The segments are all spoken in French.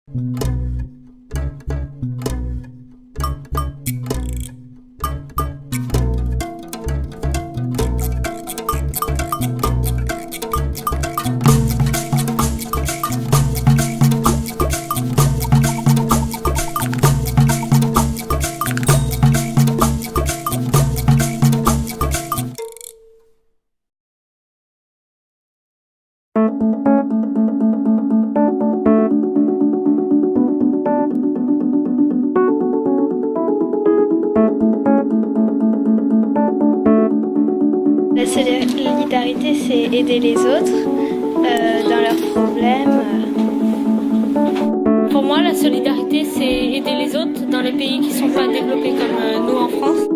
La solidarité, c'est aider les autres dans leurs problèmes. Pour moi, la solidarité, c'est aider les autres dans les pays qui ne sont pas développés comme nous en France.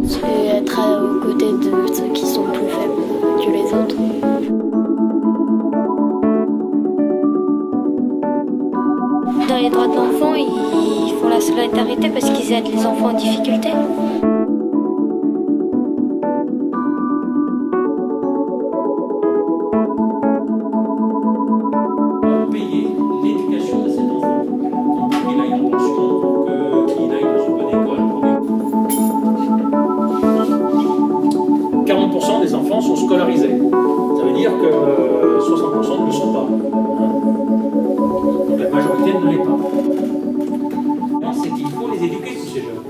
C'est être aux côtés de ceux qui sont plus faibles que les autres. Dans les droits de l'enfant, ils font la solidarité parce qu'ils aident les enfants en difficulté. Payer l'éducation de cet enfant. Qu'il aille en pension, qu'il aille dans une bonne école. 40% des enfants sont scolarisés. Ça veut dire que 60% ne le sont pas. Donc la majorité ne l'est pas. Non, c'est qu'il faut les éduquer, tous ces jeunes.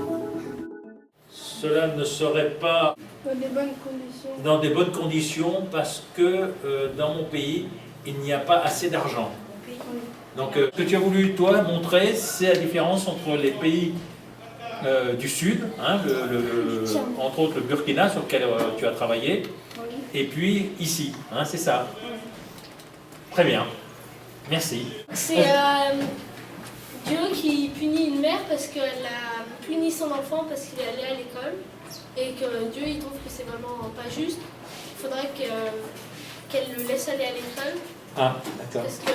Cela ne serait pas dans des bonnes conditions parce que dans mon pays, il n'y a pas assez d'argent. Donc ce que tu as voulu, toi, montrer, c'est la différence entre les pays du Sud, hein, entre autres le Burkina, sur lequel tu as travaillé, et puis ici, hein, c'est ça. Très bien. Merci. C'est Dieu qui punit une mère parce qu'elle a puni son enfant parce qu'il est allé à l'école et que Dieu il trouve que c'est vraiment pas juste. Il faudrait qu'elle le laisse aller à l'école. Ah, d'accord. Parce que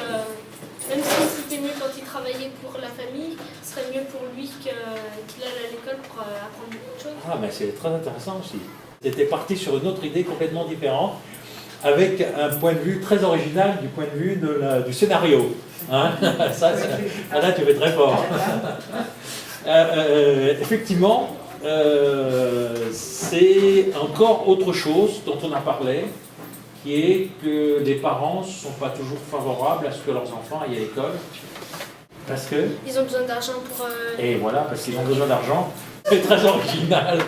même si c'était mieux quand il travaillait pour la famille, ce serait mieux pour lui qu'il aille à l'école pour apprendre beaucoup de choses. Ah, mais c'est très intéressant aussi. Tu étais parti sur une autre idée complètement différente, avec un point de vue très original du point de vue du scénario. Hein. Ça, là, tu fais très fort. Effectivement, c'est encore autre chose dont on a parlé, qui est que les parents ne sont pas toujours favorables à ce que leurs enfants aillent à l'école. Parce que... Ils ont besoin d'argent pour... Et voilà, parce qu'ils ont besoin d'argent. C'est très original.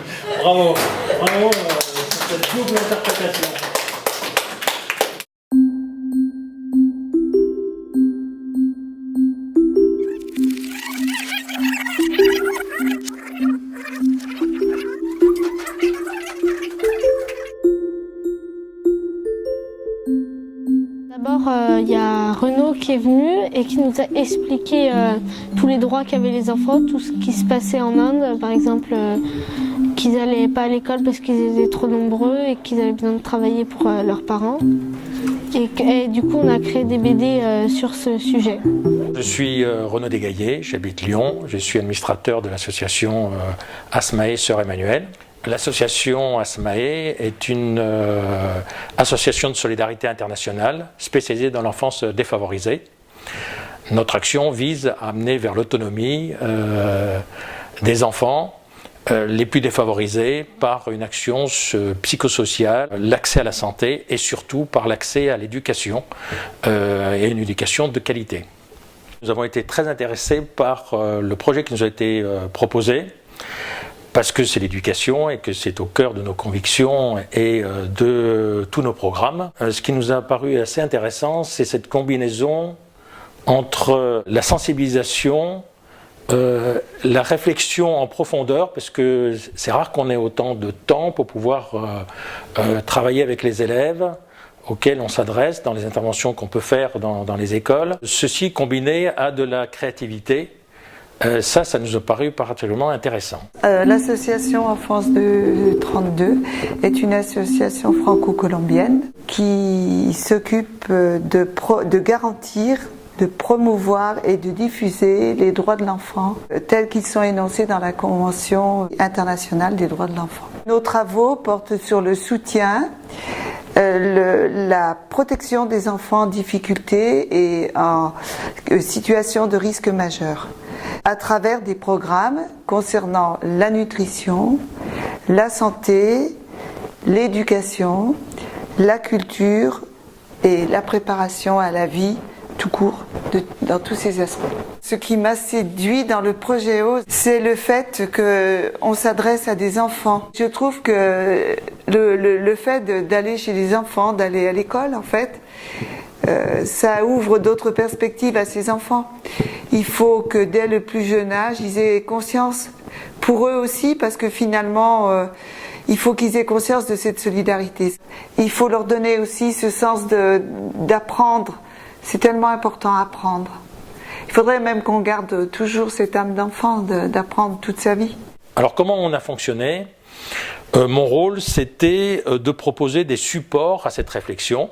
Bravo. Bravo pour cette double interprétation. D'abord, il y a Renaud qui est venu et qui nous a expliqué tous les droits qu'avaient les enfants, tout ce qui se passait en Inde, par exemple qu'ils n'allaient pas à l'école parce qu'ils étaient trop nombreux et qu'ils avaient besoin de travailler pour leurs parents. Et du coup, on a créé des BD sur ce sujet. Je suis Renaud Desgaillés, j'habite Lyon, je suis administrateur de l'association Asmae Sœur Emmanuelle. L'association Asmae est une association de solidarité internationale spécialisée dans l'enfance défavorisée. Notre action vise à amener vers l'autonomie des enfants les plus défavorisés par une action psychosociale, l'accès à la santé et surtout par l'accès à l'éducation et une éducation de qualité. Nous avons été très intéressés par le projet qui nous a été proposé, parce que c'est l'éducation et que c'est au cœur de nos convictions et de tous nos programmes. Ce qui nous a paru assez intéressant, c'est cette combinaison entre la sensibilisation, la réflexion en profondeur, parce que c'est rare qu'on ait autant de temps pour pouvoir travailler avec les élèves auxquels on s'adresse dans les interventions qu'on peut faire dans les écoles. Ceci combiné à de la créativité. Ça nous a paru particulièrement intéressant. L'association Enfance de 32 est une association franco-colombienne qui s'occupe de garantir de promouvoir et de diffuser les droits de l'enfant tels qu'ils sont énoncés dans la Convention internationale des droits de l'enfant. Nos travaux portent sur le soutien, la protection des enfants en difficulté et en situation de risque majeur, à travers des programmes concernant la nutrition, la santé, l'éducation, la culture et la préparation à la vie tout court, dans tous ces aspects. Ce qui m'a séduit dans le projet O, c'est le fait qu'on s'adresse à des enfants. Je trouve que le fait d'aller chez les enfants, d'aller à l'école en fait, ça ouvre d'autres perspectives à ces enfants. Il faut que dès le plus jeune âge, ils aient conscience, pour eux aussi, parce que finalement, il faut qu'ils aient conscience de cette solidarité. Il faut leur donner aussi ce sens d'apprendre. C'est tellement important à apprendre. Il faudrait même qu'on garde toujours cette âme d'enfant, d'apprendre toute sa vie. Alors comment on a fonctionné ? Mon rôle, c'était de proposer des supports à cette réflexion.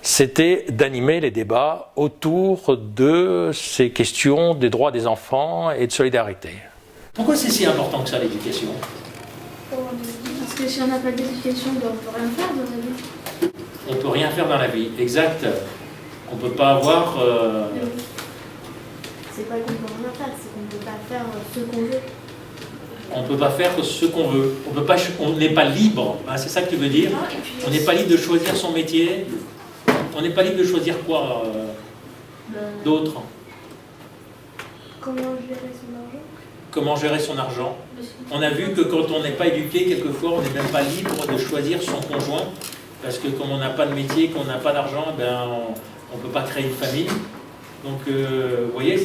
C'était d'animer les débats autour de ces questions des droits des enfants et de solidarité. Pourquoi c'est si important que ça, l'éducation ? Parce que si on n'a pas d'éducation, on ne peut rien faire dans la vie. On ne peut rien faire dans la vie, exact. On ne peut pas avoir... C'est pas qu'on peut rien faire, c'est qu'on ne peut pas faire ce qu'on veut. On ne peut pas faire ce qu'on veut. On n'est pas libre, hein, c'est ça que tu veux dire ? On n'est pas libre de choisir son métier. On n'est pas libre de choisir quoi d'autre ? Comment gérer son argent ? Comment gérer son argent ? On a vu que quand on n'est pas éduqué, quelquefois, on n'est même pas libre de choisir son conjoint. Parce que comme on n'a pas de métier, qu'on n'a pas d'argent, ben, on ne peut pas créer une famille. Donc, vous voyez,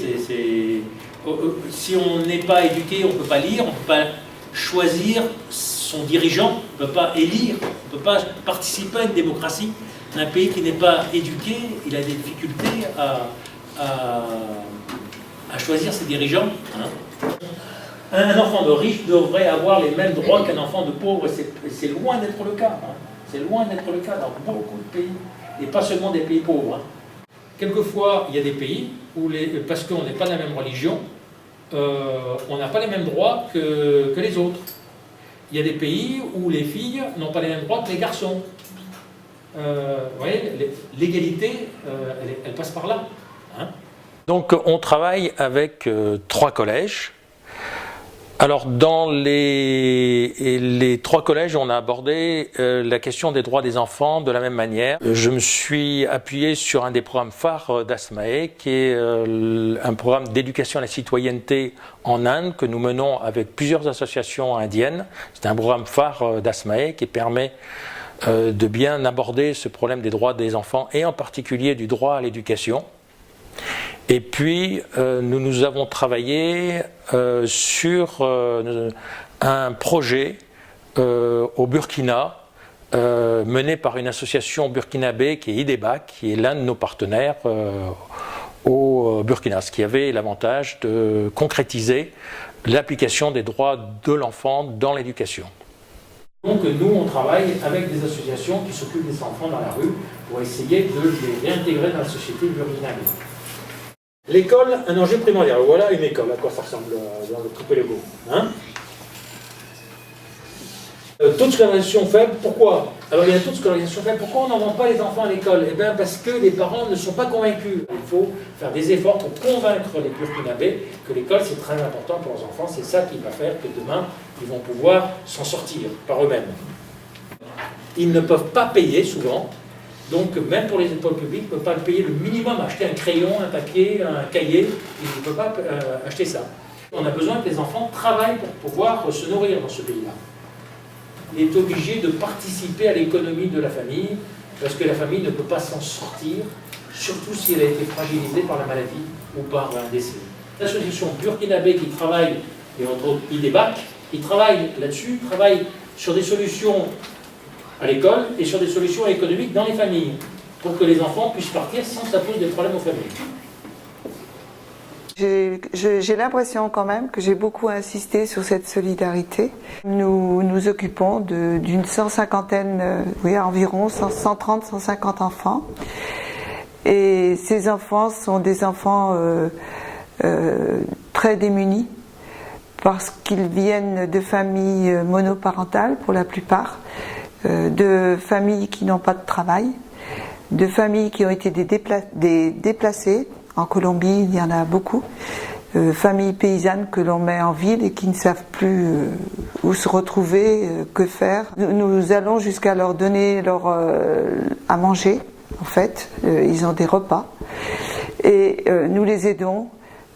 si on n'est pas éduqué, on ne peut pas lire, on ne peut pas choisir son dirigeant, on ne peut pas élire, on ne peut pas participer à une démocratie. Un pays qui n'est pas éduqué, il a des difficultés à choisir ses dirigeants. Hein. Un enfant de riche devrait avoir les mêmes droits qu'un enfant de pauvre, et c'est loin d'être le cas. Hein. C'est loin d'être le cas dans beaucoup de pays, et pas seulement des pays pauvres. Hein. Quelquefois, il y a des pays où, parce qu'on n'est pas de la même religion, on n'a pas les mêmes droits que les autres. Il y a des pays où les filles n'ont pas les mêmes droits que les garçons. Vous voyez, l'égalité, elle passe par là. Hein. Donc on travaille avec 3 collèges. Alors dans les 3 collèges, on a abordé la question des droits des enfants de la même manière. Je me suis appuyé sur un des programmes phares d'ASMAE, qui est un programme d'éducation à la citoyenneté en Inde que nous menons avec plusieurs associations indiennes. C'est un programme phare d'ASMAE qui permet de bien aborder ce problème des droits des enfants et en particulier du droit à l'éducation. Et puis, nous avons travaillé sur un projet au Burkina, mené par une association burkinabé qui est IDEBAC, qui est l'un de nos partenaires au Burkina, ce qui avait l'avantage de concrétiser l'application des droits de l'enfant dans l'éducation. Donc nous, on travaille avec des associations qui s'occupent des enfants dans la rue pour essayer de les réintégrer dans la société burkinabé. L'école, un enjeu primordial. Voilà une école, à quoi ça ressemble dans le coupé Lego. Hein, taux de scolarisation faible, pourquoi ? Alors il y a un taux de scolarisation faible, pourquoi on n'envoie pas les enfants à l'école ? Eh bien parce que les parents ne sont pas convaincus. Il faut faire des efforts pour convaincre les burkinabés que l'école c'est très important pour leurs enfants, c'est ça qui va faire que demain ils vont pouvoir s'en sortir par eux-mêmes. Ils ne peuvent pas payer souvent. Donc, même pour les écoles publiques, ils ne peuvent pas payer le minimum, acheter un crayon, un papier, un cahier, ils ne peuvent pas acheter ça. On a besoin que les enfants travaillent pour pouvoir se nourrir dans ce pays-là. Il est obligé de participer à l'économie de la famille, parce que la famille ne peut pas s'en sortir, surtout si elle a été fragilisée par la maladie ou par un décès. L'association burkinabé qui travaille, et entre autres IDEBAC, qui travaille là-dessus, travaille sur des solutions à l'école et sur des solutions économiques dans les familles, pour que les enfants puissent partir sans que ça pose des problèmes aux familles. J'ai l'impression quand même que j'ai beaucoup insisté sur cette solidarité. Nous nous occupons d'une 150aine, environ 130-150 enfants. Et ces enfants sont des enfants très démunis parce qu'ils viennent de familles monoparentales pour la plupart, de familles qui n'ont pas de travail, de familles qui ont été des déplacées. En Colombie, il y en a beaucoup. Familles paysannes que l'on met en ville et qui ne savent plus où se retrouver, que faire. Nous allons jusqu'à leur donner à manger, en fait. Ils ont des repas. Et nous les aidons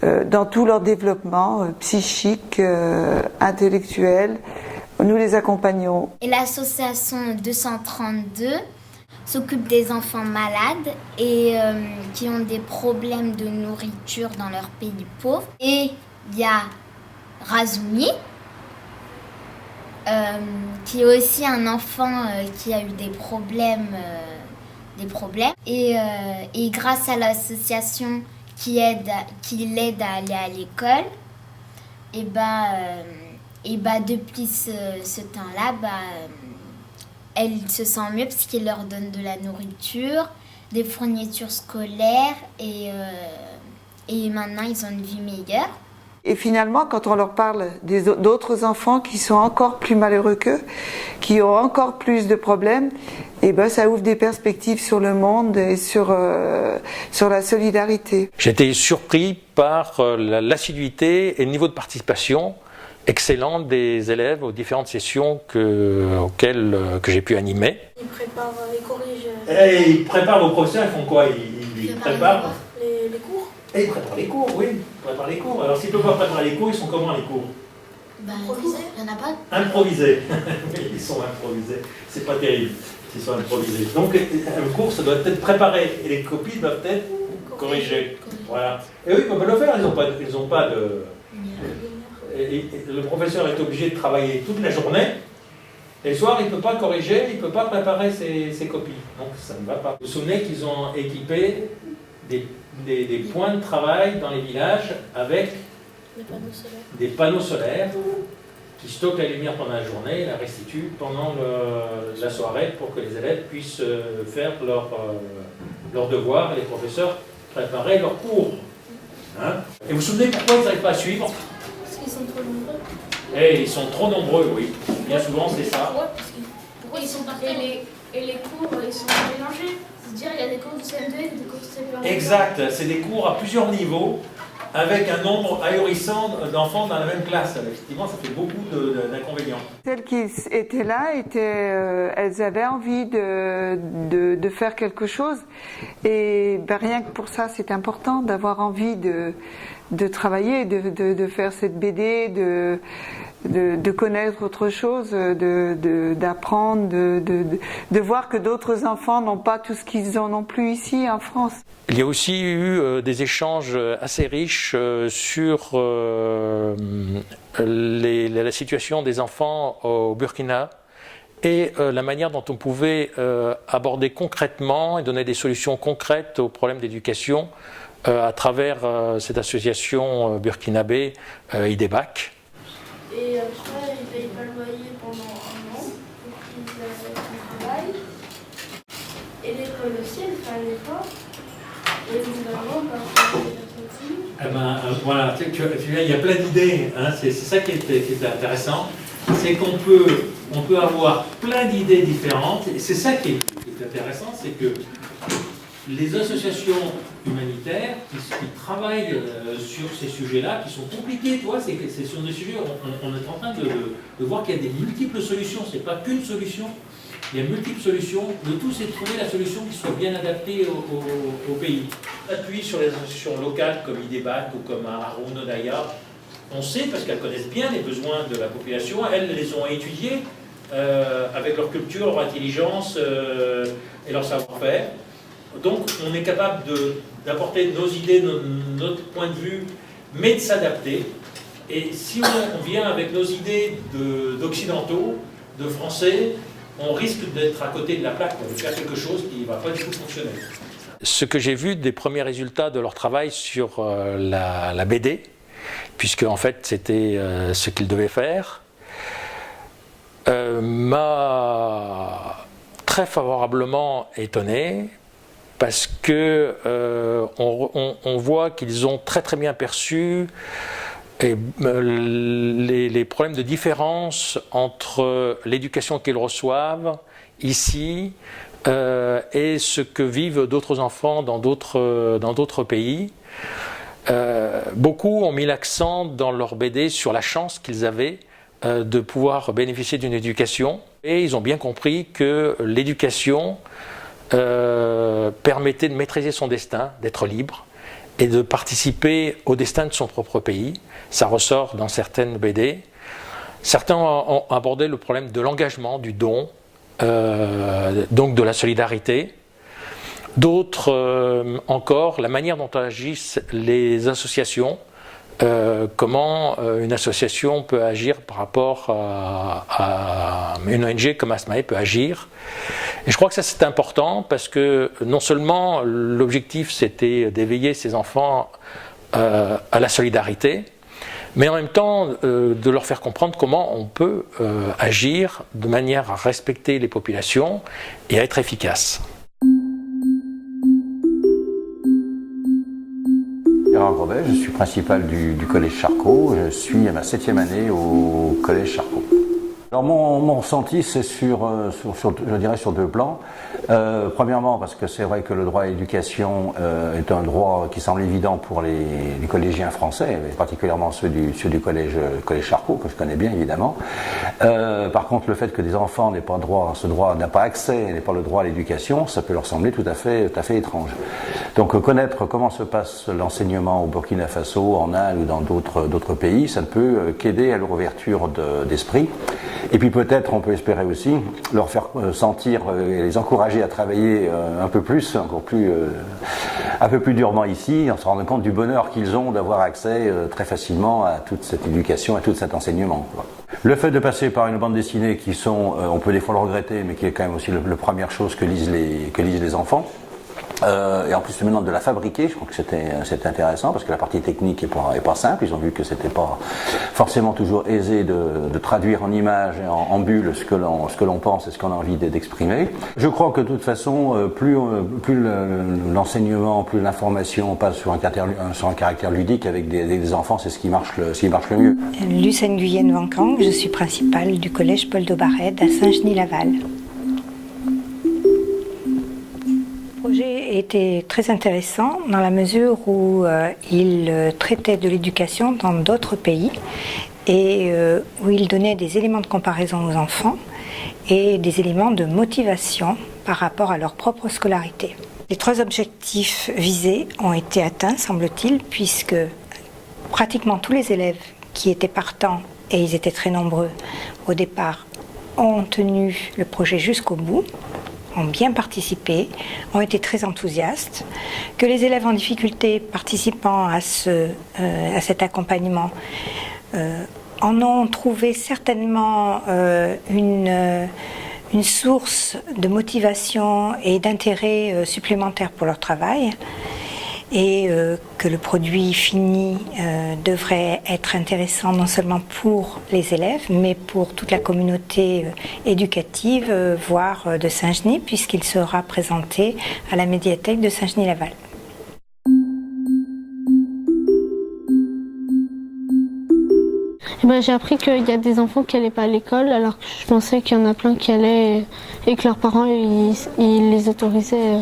dans tout leur développement psychique, intellectuel. Nous les accompagnons. Et l'association 232 s'occupe des enfants malades et qui ont des problèmes de nourriture dans leur pays pauvre. Et il y a Razumi, qui est aussi un enfant qui a eu des problèmes. Et grâce à l'association qui l'aide à aller à l'école, depuis ce temps-là, elle se sent mieux parce qu'il leur donne de la nourriture, des fournitures scolaires et maintenant ils ont une vie meilleure. Et finalement, quand on leur parle d'autres enfants qui sont encore plus malheureux qu'eux, qui ont encore plus de problèmes, ça ouvre des perspectives sur le monde et sur la solidarité. J'étais surpris par l'assiduité et le niveau de participation excellent des élèves aux différentes sessions que j'ai pu animer. Ils préparent les corriges. Et ils préparent vos professeurs, ils font quoi? Ils préparent les cours. Et ils préparent les cours, oui. Ils préparent les cours. Alors s'ils ne peuvent pas préparer les cours, ils sont comment les cours? Improvisés, il n'y en a pas. Improvisés. Ils sont improvisés. C'est pas terrible s'ils sont improvisés. Donc un cours, ça doit être préparé et les copies doivent être corrigées. Voilà. Et eux, ils peuvent le faire, ils n'ont pas de... Et le professeur est obligé de travailler toute la journée, et le soir, il ne peut pas corriger, il ne peut pas préparer ses copies. Donc ça ne va pas. Vous vous souvenez qu'ils ont équipé des points de travail dans les villages avec des panneaux solaires qui stockent la lumière pendant la journée et la restituent pendant la soirée pour que les élèves puissent faire leurs devoirs et les professeurs préparer leurs cours. Hein? Et vous vous souvenez pourquoi ils n'arrivent pas à suivre? Ils sont trop nombreux. Et ils sont trop nombreux, oui. Bien souvent, c'est ça. Pourquoi ils sont pas et les cours, ils sont mélangés. C'est-à-dire, il y a des cours de CM2 et des cours de CP1. Exact. C'est des cours à plusieurs niveaux, avec un nombre ahurissant d'enfants dans la même classe. Effectivement, ça fait beaucoup d'inconvénients. Celles qui étaient là, elles avaient envie de faire quelque chose. Et rien que pour ça, c'est important d'avoir envie de travailler, de faire cette BD, de connaître autre chose, d'apprendre, de voir que d'autres enfants n'ont pas tout ce qu'ils ont non plus ici en France. Il y a aussi eu des échanges assez riches sur la situation des enfants au Burkina et la manière dont on pouvait aborder concrètement et donner des solutions concrètes aux problèmes d'éducation à travers cette association burkinabé IDEBAC. Et après, ils ne payent pas le loyer pendant 1 an pour qu'ils travaillent. Et l'école aussi, elle fait un effort. Et le gouvernement Voilà, il y a plein d'idées. Hein, c'est ça qui est intéressant. C'est qu'on peut avoir plein d'idées différentes. Et c'est ça qui est intéressant, c'est que les associations humanitaires qui travaillent sur ces sujets-là, qui sont compliqués, tu vois, c'est sur des sujets, on est en train de voir qu'il y a des multiples solutions, c'est pas qu'une solution, il y a multiples solutions, le tout c'est de trouver la solution qui soit bien adaptée au pays. Appui sur les associations locales comme IDEBAC ou comme Haroun Odaya, on sait parce qu'elles connaissent bien les besoins de la population, elles les ont étudiés avec leur culture, leur intelligence et leur savoir-faire. Donc on est capable d'apporter nos idées, notre point de vue, mais de s'adapter. Et si on vient avec nos idées d'occidentaux, de français, on risque d'être à côté de la plaque, de faire quelque chose qui ne va pas du tout fonctionner. Ce que j'ai vu des premiers résultats de leur travail sur la BD, puisque en fait c'était ce qu'ils devaient faire, m'a très favorablement étonné, parce que on voit qu'ils ont très très bien perçu les problèmes de différence entre l'éducation qu'ils reçoivent ici et ce que vivent d'autres enfants dans d'autres pays. Beaucoup ont mis l'accent dans leur BD sur la chance qu'ils avaient de pouvoir bénéficier d'une éducation, et ils ont bien compris que l'éducation permettait de maîtriser son destin, d'être libre et de participer au destin de son propre pays. Ça ressort dans certaines BD. Certains ont abordé le problème de l'engagement, du don, donc de la solidarité. D'autres encore, la manière dont agissent les associations, comment une association peut agir par rapport à une ONG comme Asmae peut agir. Et je crois que ça c'est important parce que non seulement l'objectif c'était d'éveiller ces enfants à la solidarité, mais en même temps de leur faire comprendre comment on peut agir de manière à respecter les populations et à être efficace. Gérard Grobet, je suis principal du collège Charcot, je suis à ma 7e année au collège Charcot. Alors mon ressenti c'est je dirais sur deux plans. Premièrement parce que c'est vrai que le droit à l'éducation est un droit qui semble évident pour les collégiens français, mais particulièrement ceux du collège Charcot, que je connais bien évidemment. Par contre le fait que des enfants n'aient pas n'a pas accès, n'aient pas le droit à l'éducation, ça peut leur sembler tout à fait étrange. Donc connaître comment se passe l'enseignement au Burkina Faso, en Inde ou dans d'autres pays, ça ne peut qu'aider à leur ouverture d'esprit. Et puis peut-être on peut espérer aussi leur faire sentir et les encourager à travailler un peu plus, un peu plus durement ici, en se rendant compte du bonheur qu'ils ont d'avoir accès très facilement à toute cette éducation, à tout cet enseignement, quoi. Le fait de passer par une bande dessinée qui sont, on peut des fois le regretter, mais qui est quand même aussi la première chose que lisent les enfants. Et en plus maintenant de la fabriquer, je crois que c'était intéressant parce que la partie technique est pas simple. Ils ont vu que c'était pas forcément toujours aisé de traduire en images et en bulles ce que l'on pense et ce qu'on a envie d'exprimer. Je crois que de toute façon, plus l'enseignement, plus l'information passe sur un caractère ludique avec des enfants, c'est ce qui marche le mieux. Lucène Nguyen Vancang, je suis principale du collège Paul Daubared à Saint-Genis-Laval. Le projet était très intéressant dans la mesure où il traitait de l'éducation dans d'autres pays et où il donnait des éléments de comparaison aux enfants et des éléments de motivation par rapport à leur propre scolarité. Les 3 objectifs visés ont été atteints, semble-t-il, puisque pratiquement tous les élèves qui étaient partants, et ils étaient très nombreux au départ, ont tenu le projet jusqu'au bout, ont bien participé, ont été très enthousiastes, que les élèves en difficulté participant à cet accompagnement en ont trouvé certainement une source de motivation et d'intérêt supplémentaire pour leur travail, et que le produit fini devrait être intéressant non seulement pour les élèves, mais pour toute la communauté éducative, voire de Saint-Genis, puisqu'il sera présenté à la médiathèque de Saint-Genis-Laval. J'ai appris qu'il y a des enfants qui n'allaient pas à l'école, alors que je pensais qu'il y en a plein qui allaient et que leurs parents ils les autorisaient.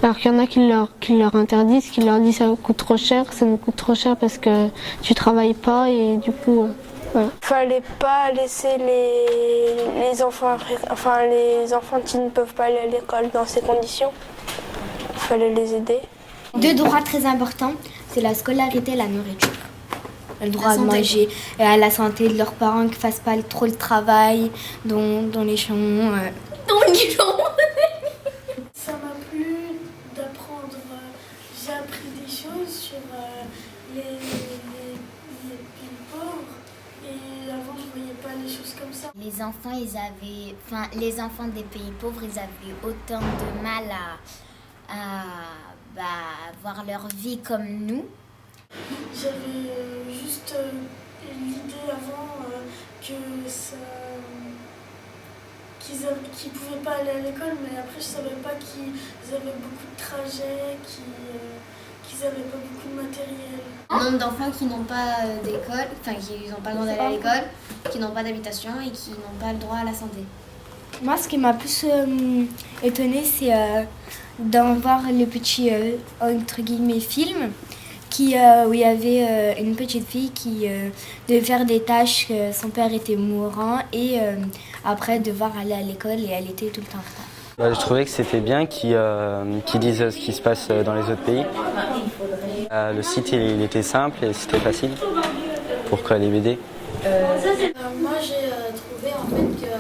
Alors qu'il y en a qui leur interdisent, qui leur disent ça coûte trop cher, ça nous coûte trop cher parce que tu travailles pas et du coup, voilà. Fallait pas laisser les enfants qui ne peuvent pas aller à l'école dans ces conditions. Fallait les aider. 2 droits très importants, c'est la scolarité et la nourriture. Le droit de manger, et à la santé de leurs parents, qu'ils ne fassent pas trop le travail dans les champs. Ça m'a plu d'apprendre, j'ai appris des choses sur les pauvres, et avant je voyais pas les choses comme ça. Les enfants des pays pauvres, ils avaient autant de mal à voir leur vie comme nous. J'avais juste l'idée avant qu'il qu'ils pouvaient pas aller à l'école, mais après je savais pas qu'ils avaient beaucoup de trajets, qu'ils avaient pas beaucoup de matériel. Nombre d'enfants qui n'ont pas d'école, enfin qui n'ont pas le droit d'aller à l'école, qui n'ont pas d'habitation et qui n'ont pas le droit à la santé. Moi, ce qui m'a plus étonnée, c'est d'en voir le petit, entre guillemets, film où il y avait une petite fille qui devait faire des tâches, que son père était mourant et après devoir aller à l'école et elle était tout le temps en retard. Je trouvais que c'était bien qu'ils disent ce qui se passe dans les autres pays. Le site il était simple et c'était facile pour les BD. Moi j'ai trouvé en fait que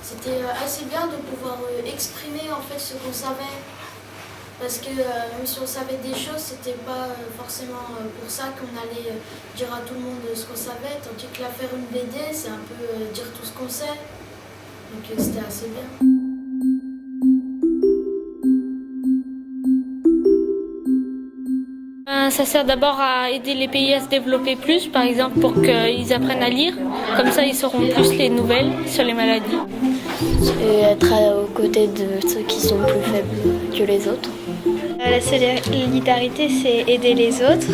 c'était assez bien de pouvoir exprimer en fait ce qu'on savait. Parce que même si on savait des choses, c'était pas forcément pour ça qu'on allait dire à tout le monde ce qu'on savait. Tandis que là, faire une BD, c'est un peu dire tout ce qu'on sait. Donc c'était assez bien. Ça sert d'abord à aider les pays à se développer plus, par exemple pour qu'ils apprennent à lire. Comme ça, ils sauront plus les nouvelles sur les maladies. Et être aux côtés de ceux qui sont plus faibles que les autres. La solidarité, c'est aider les autres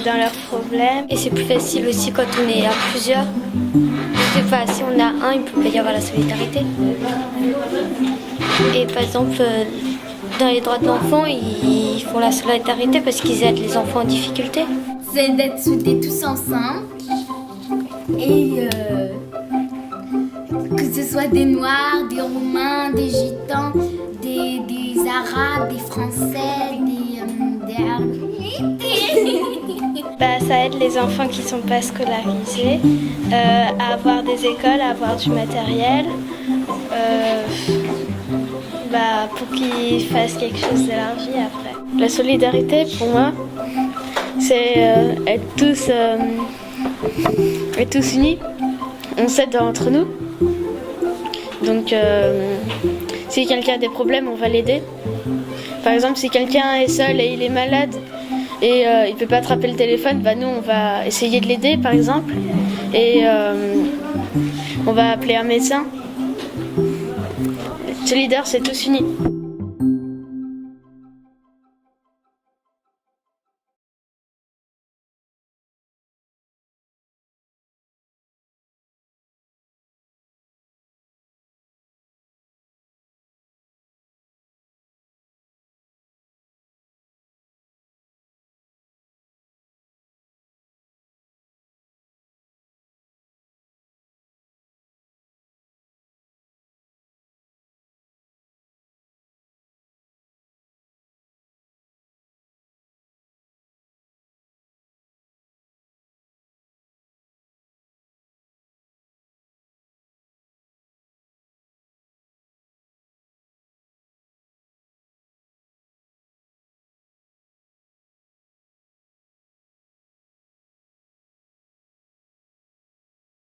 dans leurs problèmes. Et c'est plus facile aussi quand on est à plusieurs. Parce que si on a un, il peut pas y avoir la solidarité. Et par exemple, dans les droits de l'enfant, ils font la solidarité parce qu'ils aident les enfants en difficulté. C'est d'être soudés tous ensemble et que ce soit des Noirs, des Roumains, des Gitans, des Arabes, des Français, des ça aide les enfants qui ne sont pas scolarisés à avoir des écoles, à avoir du matériel, pour qu'ils fassent quelque chose de leur vie après. La solidarité, pour moi, c'est être tous unis. On s'aide entre nous. Donc, si quelqu'un a des problèmes, on va l'aider. Par exemple, si quelqu'un est seul et il est malade et il ne peut pas attraper le téléphone, nous, on va essayer de l'aider, par exemple. Et on va appeler un médecin. Solidaire, c'est tous unis.